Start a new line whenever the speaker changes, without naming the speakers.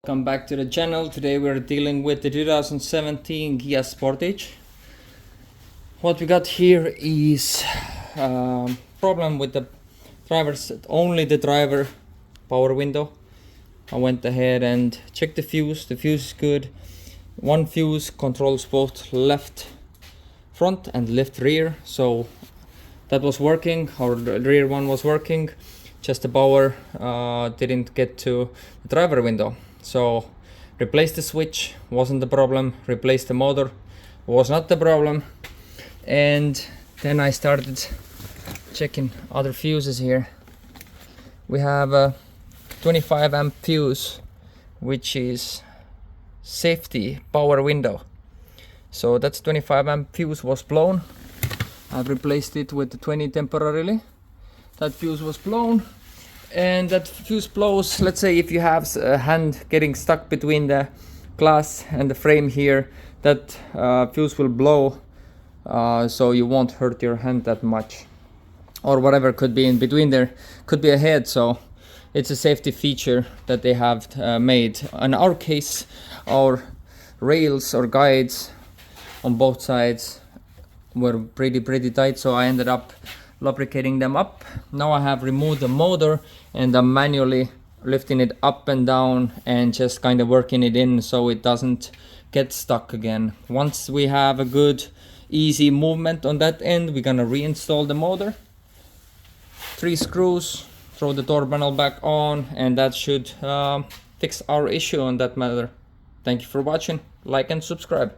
Welcome back to the channel. Today we're dealing with the 2017 KIA Sportage. What we got here is problem with the driver's, only the driver power window. I went ahead and checked the fuse. The fuse is good. One fuse controls both left front and left rear, so that was working. Our rear one was working, just the power didn't get to the driver window. So replace the switch, wasn't the problem. Replace the motor, was not the problem. And then I started checking other fuses here. We have a 25 amp fuse, which is safety power window. So that's 25 amp fuse was blown. I've replaced it with the 20 temporarily. That fuse was blown. And that fuse blows, let's say if you have a hand getting stuck between the glass and the frame here, that fuse will blow, so you won't hurt your hand that much, or whatever could be in between there, could be a head. So it's a safety feature that they have made. In our case, our rails or guides on both sides were pretty tight, so I ended up lubricating them up. Now I have removed the motor and I'm manually lifting it up and down and just kind of working it in so it doesn't get stuck again. Once we have a good easy movement on that end, we're gonna reinstall the motor, 3 screws, throw the door panel back on, and that should fix our issue on that matter. Thank you for watching. Like and subscribe.